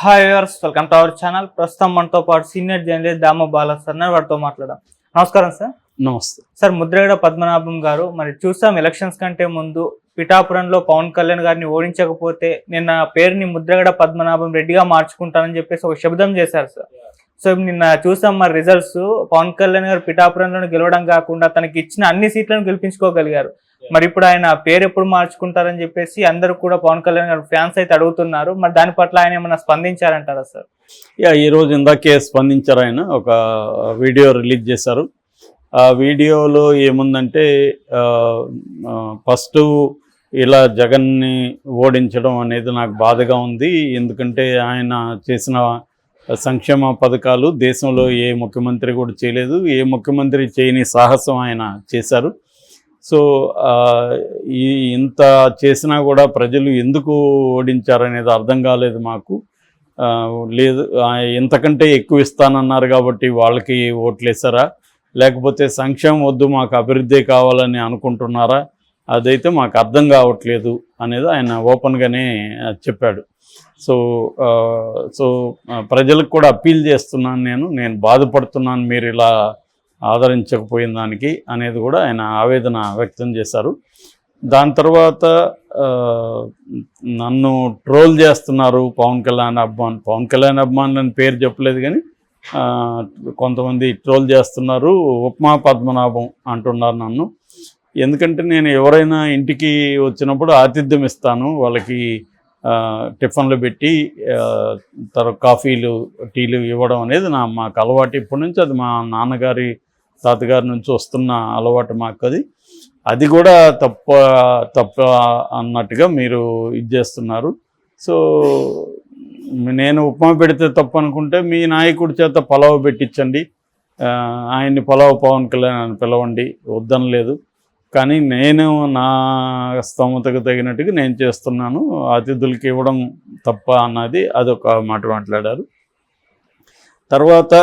Hi viewers, welcome to our channel. ప్రస్తుతం మనతో పాటు సీనియర్ జర్నలిస్ట్ దామ బాలా సార్ వారితో మాట్లాడదాం. నమస్కారం సార్. నమస్తే సార్, ముద్రగడ పద్మనాభం గారు మరి చూసాం, ఎలక్షన్స్ కంటే ముందు పిఠాపురంలో పవన్ కళ్యాణ్ గారిని ఓడించకపోతే నిన్న పేరుని ముద్రగడ పద్మనాభం రెడ్డిగా మార్చుకుంటానని చెప్పేసి ఒక శబ్దం చేశారు సార్. సో నిన్న చూసాం మరి రిజల్ట్స్. పవన్ కళ్యాణ్ గారు పిఠాపురంలో గెలవడం కాకుండా తనకి ఇచ్చిన అన్ని సీట్లను గెలిపించుకోగలిగారు. మరి ఇప్పుడు ఆయన పేరు ఎప్పుడు మార్చుకుంటారని చెప్పేసి అందరూ కూడా పవన్ కళ్యాణ్ గారు ఫ్యాన్స్ అయితే అడుగుతున్నారు. మరి దాని పట్ల ఆయన ఏమైనా స్పందించారంటారా సార్? ఈ రోజు ఇందాకే స్పందించారు. ఆయన ఒక వీడియో రిలీజ్ చేశారు. ఆ వీడియోలో ఏముందంటే ఫస్ట్ ఇలా జగన్ని ఓడించడం అనేది నాకు బాధగా ఉంది. ఎందుకంటే ఆయన చేసిన సంక్షేమ పథకాలు దేశంలో ఏ ముఖ్యమంత్రి కూడా చేయలేదు, ఏ ముఖ్యమంత్రి చేయని సాహసం ఆయన చేశారు. సో ఇంత చేసినా కూడా ప్రజలు ఎందుకు ఓడించారనేది అర్థం కాలేదు మాకు. లేదు, ఇంతకంటే ఎక్కువ ఇస్తానన్నారు కాబట్టి వాళ్ళకి ఓట్లేసారా, లేకపోతే సంక్షేమం వద్దు మాకు అభివృద్ధి కావాలని అనుకుంటున్నారా, అదైతే మాకు అర్థం కావట్లేదు అనేది ఆయన ఓపెన్గానే చెప్పాడు. సో ప్రజలకు కూడా అప్పీల్ చేస్తున్నాను, నేను బాధపడుతున్నాను మీరు ఇలా ఆదరించకపోయిన దానికి అనేది కూడా ఆయన ఆవేదన వ్యక్తం చేశారు. దాని తర్వాత నన్ను ట్రోల్ చేస్తున్నారు పవన్ కళ్యాణ్ అభిమానులని పేరు చెప్పలేదు కానీ కొంతమంది ట్రోల్ చేస్తున్నారు. ఉప్మా పద్మనాభం అంటున్నారు నన్ను. ఎందుకంటే నేను ఎవరైనా ఇంటికి వచ్చినప్పుడు ఆతిథ్యం ఇస్తాను, వాళ్ళకి టిఫిన్లు పెట్టి తర్వాత కాఫీలు టీలు ఇవ్వడం అనేది మాకు అలవాటు ఇప్పటి నుంచి. అది మా నాన్నగారి తాతగారి నుంచి వస్తున్న అలవాటు మాకు. అది కూడా తప్ప అన్నట్టుగా మీరు ఇది చేస్తున్నారు. సో నేను ఉప్మా పెడితే తప్పు అనుకుంటే మీ నాయకుడి చేత పలావ్ పెట్టించండి, ఆయన్ని పలావ్ పవన్ కళ్యాణ్ అని పిలవండి, వద్దనలేదు. కానీ నేను నా స్తోమతకు తగినట్టుగా నేను చేస్తున్నాను, అతిథులకి ఇవ్వడం తప్ప అన్నది అదొక మాట మాట్లాడారు. తర్వాత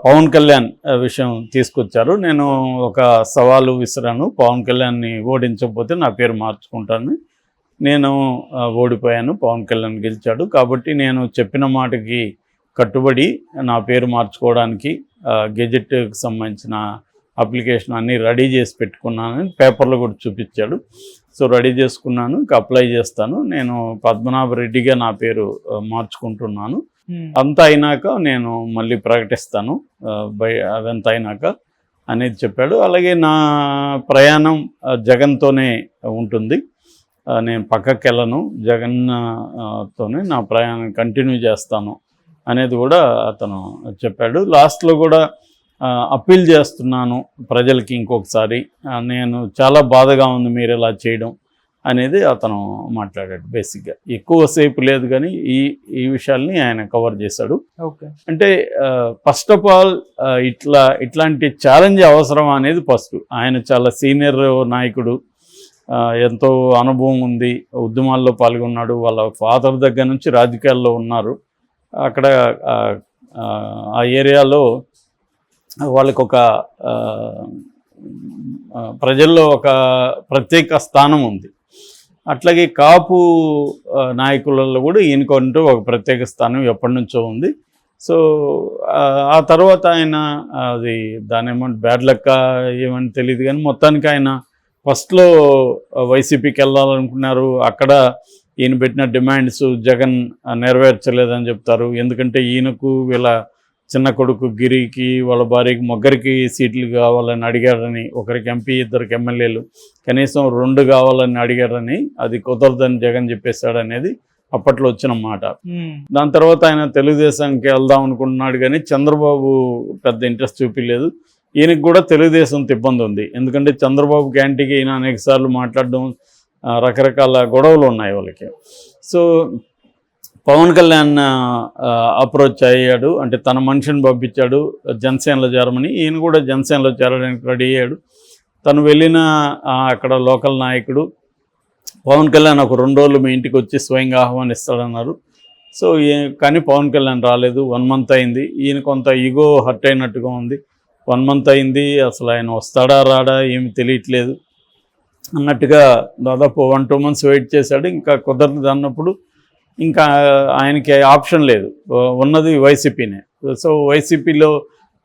పవన్ కళ్యాణ్ విషయం తీసుకొచ్చారు. నేను ఒక సవాలు విసిరాను, పవన్ కళ్యాణ్ని ఓడించకపోతే నా పేరు మార్చుకుంటాను. నేను ఓడిపోయాను, పవన్ కళ్యాణ్ గెలిచాడు కాబట్టి నేను చెప్పిన మాటకి కట్టుబడి నా పేరు మార్చుకోవడానికి గెజెట్కి సంబంధించిన అప్లికేషన్ అన్నీ రెడీ చేసి పెట్టుకున్నాను, పేపర్లో కూడా చూపించాడు. సో రెడీ చేసుకున్నాను, ఇంకా అప్లై చేస్తాను, నేను పద్మనాభ రెడ్డిగా నా పేరు మార్చుకుంటున్నాను, అంతా అయినాక నేను మళ్ళీ ప్రకటిస్తాను అదంతా అయినాక అనేది చెప్పాడు. అలాగే నా ప్రయాణం జగన్తోనే ఉంటుంది, నేను పక్కకి వెళ్ళను, జగన్తోనే నా ప్రయాణం కంటిన్యూ చేస్తాను అనేది కూడా అతను చెప్పాడు. లాస్ట్లో కూడా అప్పీల్ చేస్తున్నాను ప్రజలకి ఇంకొకసారి, నేను చాలా బాధగా ఉంది మీరు ఇలా చేయడం అనేది అతను మాట్లాడాడు. బేసిక్గా ఎక్కువసేపు లేదు కానీ ఈ విషయాల్ని ఆయన కవర్ చేశాడు. అంటే ఫస్ట్ ఆఫ్ ఆల్ ఇట్లాంటి ఛాలెంజ్ అవసరం అనేది ఫస్ట్. ఆయన చాలా సీనియర్ నాయకుడు, ఎంతో అనుభవం ఉంది, ఉద్యమాల్లో పాల్గొన్నాడు, వాళ్ళ ఫాదర్ దగ్గర నుంచి రాజకీయాల్లో ఉన్నారు. అక్కడ ఆ ఏరియాలో వాళ్ళకు ఒక ప్రజల్లో ఒక ప్రత్యేక స్థానం ఉంది. అట్లాగే కాపు నాయకులలో కూడా ఈయనకంటూ ఒక ప్రత్యేక స్థానం ఎప్పటి నుంచో ఉంది. సో ఆ తర్వాత ఆయన అది దాని ఏమంటే బ్యాడ్ లక్ ఏమని తెలియదు కానీ మొత్తానికి ఆయన ఫస్ట్లో వైసీపీకి వెళ్ళాలనుకున్నారు. అక్కడ ఈయన పెట్టిన డిమాండ్స్ జగన్ నెరవేర్చలేదని చెప్తారు. ఎందుకంటే ఈయనకు వీళ్ళ చిన్న కొడుకు గిరికి వాళ్ళ భార్యకి ముగ్గురికి సీట్లు కావాలని అడిగారని, ఒకరికి ఎంపీ ఇద్దరికి ఎమ్మెల్యేలు కనీసం 2 కావాలని అడిగారని, అది కుదరదని జగన్ చెప్పేశాడు అనేది అప్పట్లో వచ్చిన మాట. దాని తర్వాత ఆయన తెలుగుదేశానికి వెళ్దాం అనుకుంటున్నాడు కానీ చంద్రబాబు పెద్ద ఇంట్రెస్ట్ చూపించలేదు. ఈయనకి కూడా తెలుగుదేశంతో ఇబ్బంది ఉంది, ఎందుకంటే చంద్రబాబు క్యాంటీకి ఈయన అనేక సార్లు మాట్లాడడం, రకరకాల గొడవలు ఉన్నాయి వాళ్ళకి. సో పవన్ కళ్యాణ్ అప్రోచ్ అయ్యాడు, అంటే తన మనిషిని పంపించాడు జనసేనలో చేరమని. ఈయన కూడా జనసేనలో చేరడానికి రెడీ అయ్యాడు. తను వెళ్ళిన అక్కడ లోకల్ నాయకుడు పవన్ కళ్యాణ్ ఒక 2 రోజులు మీ ఇంటికి వచ్చి స్వయంగా ఆహ్వానిస్తాడన్నారు. సో కానీ పవన్ కళ్యాణ్ రాలేదు. 1 మంత్ అయింది. ఈయన కొంత ఈగో హర్ట్ అయినట్టుగా ఉంది. 1 మంత్ అయింది, అసలు ఆయన వస్తాడా రాడా ఏమి తెలియట్లేదు అన్నట్టుగా దాదాపు 1-2 మంత్స్ వెయిట్ చేశాడు. ఇంకా కుదరదు అన్నప్పుడు ఇంకా ఆయనకి ఆప్షన్ లేదు, ఉన్నది వైసీపీనే. సో వైసీపీలో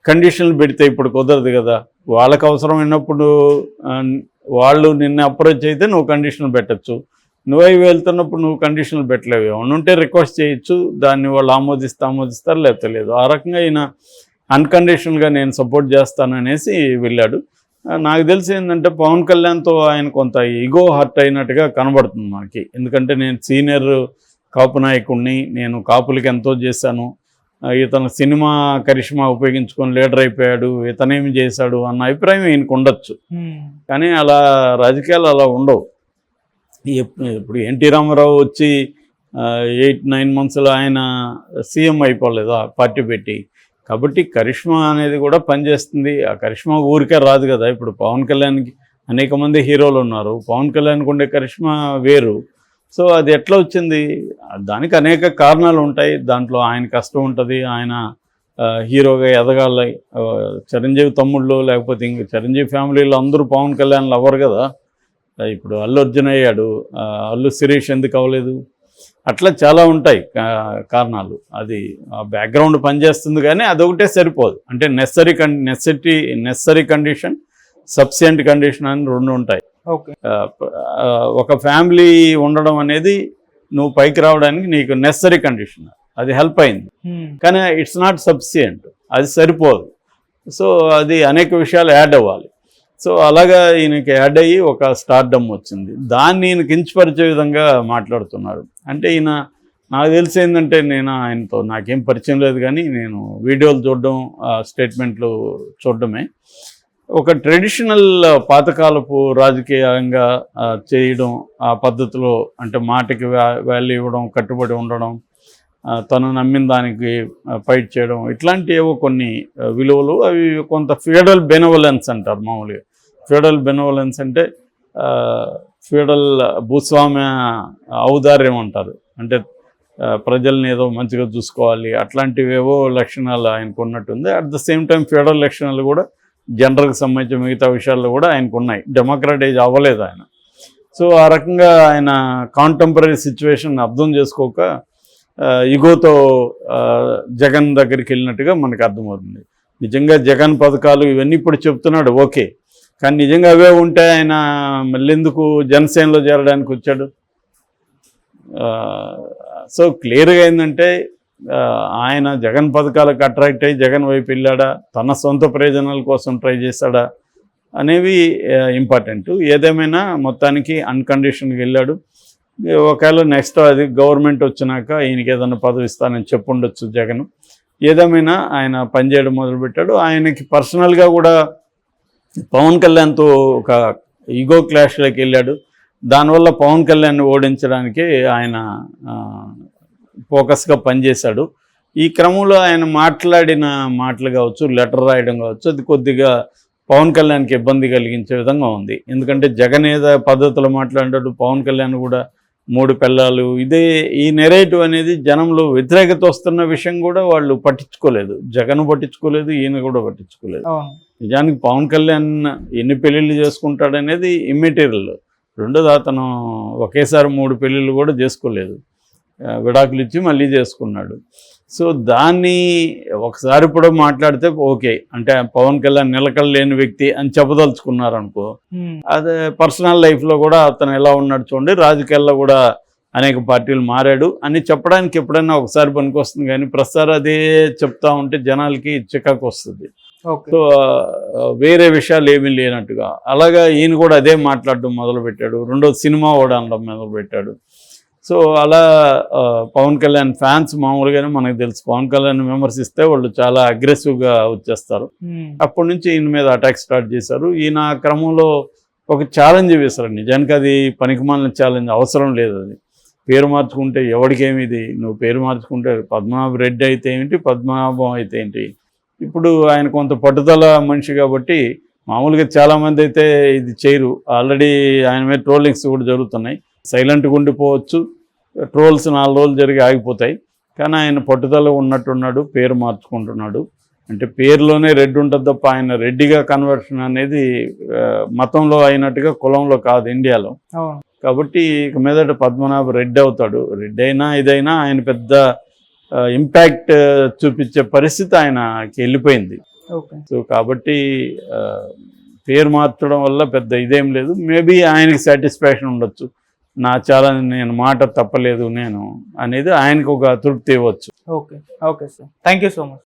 కండిషన్లు పెడితే ఇప్పుడు కుదరదు కదా. వాళ్ళకు అవసరమైనప్పుడు వాళ్ళు నిన్ను అప్రోచ్ అయితే నువ్వు కండిషన్లు పెట్టచ్చు, నువ్వై వెళ్తున్నప్పుడు నువ్వు కండిషన్లు పెట్టలేవు. ఏమన్నా ఉంటే రిక్వెస్ట్ చేయొచ్చు, దాన్ని వాళ్ళు ఆమోదిస్తారు లేకపోతే లేదు. ఆ రకంగా ఈయన అన్కండిషనల్గా నేను సపోర్ట్ చేస్తాననేసి వెళ్ళాడు. నాకు తెలిసి ఏంటంటే పవన్ కళ్యాణ్తో ఆయన కొంత ఈగో హర్ట్ అయినట్టుగా కనబడుతుంది మనకి. ఎందుకంటే నేను సీనియర్ కాపు నాయకుడిని, నేను కాపులకి ఎంతో చేశాను, ఇతను సినిమా కరిష్మా ఉపయోగించుకొని లీడర్ అయిపోయాడు, ఇతనేమి చేశాడు అన్న అభిప్రాయం ఈయనకు ఉండొచ్చు. కానీ అలా రాజకీయాలు అలా ఉండవు. ఇప్పుడు ఎన్టీ రామారావు వచ్చి 8-9 monthsలో ఆయన సీఎం అయిపోలేదు ఆ పార్టీ పెట్టి. కాబట్టి కరిష్మా అనేది కూడా పనిచేస్తుంది. ఆ కరిష్మా ఊరికే రాదు కదా. ఇప్పుడు పవన్ కళ్యాణ్కి అనేక మంది హీరోలు ఉన్నారు, పవన్ కళ్యాణ్కి ఉండే కరిష్మా వేరు. సో అది ఎట్లా వచ్చింది, దానికి అనేక కారణాలు ఉంటాయి. దాంట్లో ఆయన కష్టం ఉంటుంది, ఆయన హీరోగా ఎదగాలి. చిరంజీవి తమ్ముళ్ళు లేకపోతే ఇంక చిరంజీవి ఫ్యామిలీలో అందరూ పవన్ కళ్యాణ్లు అవ్వరు కదా. ఇప్పుడు అల్లు అర్జున్ అయ్యాడు, అల్లు శిరీష్ ఎందుకు అవ్వలేదు, అట్లా చాలా ఉంటాయి కారణాలు. అది బ్యాక్గ్రౌండ్ పనిచేస్తుంది కానీ అదొకటే సరిపోదు. అంటే నెసరీ కండిషన్, సబ్సిడెంట్ కండిషన్ అని రెండు ఉంటాయి. ఒక ఫ్యామిలీ ఉండడం అనేది నువ్వు పైకి రావడానికి నీకు నెసరీ కండిషన్, అది హెల్ప్ అయింది. కానీ ఇట్స్ నాట్ సబ్సిడెంట్, అది సరిపోదు. సో అది అనేక విషయాలు యాడ్ అవ్వాలి. సో అలాగా ఈయనకి యాడ్ అయ్యి ఒక స్టార్డమ్ వచ్చింది. దాన్ని ఈయన కించపరిచే విధంగా మాట్లాడుతున్నారు. అంటే ఈయన నాకు తెలిసి ఏంటంటే, నేను ఆయనతో నాకేం పరిచయం లేదు కానీ నేను వీడియోలు చూడడం, స్టేట్మెంట్లు చూడడమే. ఒక ట్రెడిషనల్ పాతకాలపు రాజకీయంగా చేయడం, ఆ పద్ధతిలో అంటే మాటకి వాల్యూ ఇవ్వడం, కట్టుబడి ఉండడం, తను నమ్మిన దానికి ఫైట్ చేయడం, ఇట్లాంటి ఏవో కొన్ని విలువలు. అవి కొంత ఫ్యూడల్ బెనవలెన్స్ అంటారు మామూలుగా. ఫ్యూడల్ బెనవలెన్స్ అంటే ఫ్యూడల్ భూస్వామ్య ఔదార్యం అంటారు. అంటే ప్రజల్ని ఏదో మంచిగా చూసుకోవాలి, అట్లాంటివేవో లక్షణాలు ఆయనకు ఉన్నట్టుంది. At the same time feudal లక్షణాలు కూడా జనరల్కి సంబంధించిన మిగతా విషయాల్లో కూడా ఆయనకు ఉన్నాయి. డెమోక్రటైజ్ అవ్వలేదు ఆయన. సో ఆ రకంగా ఆయన కాంటెంపరీ సిచ్యువేషన్ అర్థం చేసుకోక ఇగోతో జగన్ దగ్గరికి వెళ్ళినట్టుగా మనకు అర్థమవుతుంది. నిజంగా జగన్ పథకాలు ఇవన్నీ ఇప్పుడు చెప్తున్నాడు, ఓకే. కానీ నిజంగా అవే ఉంటే ఆయన మళ్ళీ ఎందుకు జనసేనలో చేరడానికి వచ్చాడు? సో క్లియర్గా ఏంటంటే, ఆయన జగన్ పథకాలకు అట్రాక్ట్ అయ్యి జగన్ వైపు వెళ్ళాడా, తన సొంత ప్రయోజనాల కోసం ట్రై చేశాడా అనేవి ఇంపార్టెంట్. ఏదేమైనా మొత్తానికి అన్కండిషన్గా వెళ్ళాడు. ఒకవేళ నెక్స్ట్ అది గవర్నమెంట్ వచ్చినాక ఈయనకి ఏదైనా పదవి ఇస్తానని చెప్పుండొచ్చు జగన్. ఏదేమైనా ఆయన పనిచేయడం మొదలుపెట్టాడు. ఆయనకి పర్సనల్గా కూడా పవన్ కళ్యాణ్తో ఒక ఈగో క్లాష్లోకి వెళ్ళాడు. దానివల్ల పవన్ కళ్యాణ్ని ఓడించడానికి ఆయన ఫోకస్గా పనిచేశాడు. ఈ క్రమంలో ఆయన మాట్లాడిన మాటలు కావచ్చు, లెటర్ రాయడం కావచ్చు, అది కొద్దిగా పవన్ కళ్యాణ్కి ఇబ్బంది కలిగించే విధంగా ఉంది. ఎందుకంటే జగన్ ఏదో పద్ధతిలో మాట్లాడాడు, పవన్ కళ్యాణ్ కూడా 3 పిల్లలు, ఇదే ఈ నెరేటివ్ అనేది జనంలో వ్యతిరేకత వస్తున్న విషయం కూడా వాళ్ళు పట్టించుకోలేదు. జగన్ పట్టించుకోలేదు, ఈయన కూడా పట్టించుకోలేదు. నిజానికి పవన్ కళ్యాణ్ ఎన్ని పెళ్ళిళ్ళు చేసుకుంటాడనేది ఇమ్మెటీరియల్. రెండోది, అతను ఒకేసారి 3 పెళ్ళిళ్ళు కూడా చేసుకోలేదు, విడాకులు ఇచ్చి మళ్ళీ చేసుకున్నాడు. సో దాన్ని ఒకసారి కూడా మాట్లాడితే ఓకే, అంటే పవన్ కళ్యాణ్ నిలకడలేని వ్యక్తి అని చెప్పదలుచుకున్నారనుకో, అదే పర్సనల్ లైఫ్లో కూడా అతను ఎలా ఉన్నాడు చూడండి, రాజకీయాల్లో కూడా అనేక పార్టీలు మారాడు అని చెప్పడానికి ఎప్పుడైనా ఒకసారి పనికి వస్తుంది. కానీ ప్రస్తుతం అదే చెప్తా ఉంటే జనాలకి చికాకు వస్తుంది. సో వేరే విషయాలు ఏమీ లేనట్టుగా అలాగా ఈయన కూడా అదే మాట్లాడడం మొదలుపెట్టాడు. రెండోది సినిమా కూడా అనడం మొదలుపెట్టాడు. సో అలా పవన్ కళ్యాణ్ ఫ్యాన్స్ మామూలుగానే మనకు తెలుసు, పవన్ కళ్యాణ్ విమర్శిస్తే వాళ్ళు చాలా అగ్రెసివ్గా వచ్చేస్తారు. అప్పటి నుంచి ఈయన మీద అటాక్ స్టార్ట్ చేశారు. ఈయన క్రమంలో ఒక ఛాలెంజ్ వేశారు. నిజానికి అది పనికిమాలిన ఛాలెంజ్, అవసరం లేదు. అది పేరు మార్చుకుంటే ఎవరికేమి, ఇది నువ్వు పేరు మార్చుకుంటే పద్మనాభ రెడ్డి అయితే ఏంటి, పద్మనాభం అయితే ఏంటి. ఇప్పుడు ఆయన కొంత పట్టుదల మనిషి కాబట్టి మామూలుగా చాలామంది అయితే ఇది చేయరు. ఆల్రెడీ ఆయన మీద ట్రోలింగ్స్ కూడా జరుగుతున్నాయి. సైలెంట్గా ఉండిపోవచ్చు, ట్రోల్స్ 4 రోజులు జరిగి ఆగిపోతాయి. కానీ ఆయన పట్టుదల ఉన్నట్టున్నాడు, పేరు మార్చుకుంటున్నాడు. అంటే పేరులోనే రెడ్డి ఉంటుంది తప్ప ఆయన రెడ్డిగా కన్వర్షన్ అనేది మతంలో అయినట్టుగా కులంలో కాదు ఇండియాలో. అవును. కాబట్టి ఇక మీదట పద్మనాభ రెడ్డి అవుతాడు. రెడ్డి అయినా ఇదైనా ఆయన పెద్ద ఇంపాక్ట్ చూపించే పరిస్థితి ఆయనకి వెళ్ళిపోయింది. ఓకే. సో కాబట్టి పేరు మార్చడం వల్ల పెద్ద ఇదేం లేదు. మేబీ ఆయనకి సాటిస్ఫాక్షన్ ఉండొచ్చు, నా చాలా నేను మాట తప్పలేదు నేను అనేది ఆయనకు ఒక తృప్తి ఇవ్వచ్చు. Okay. Okay sir, thank you so much.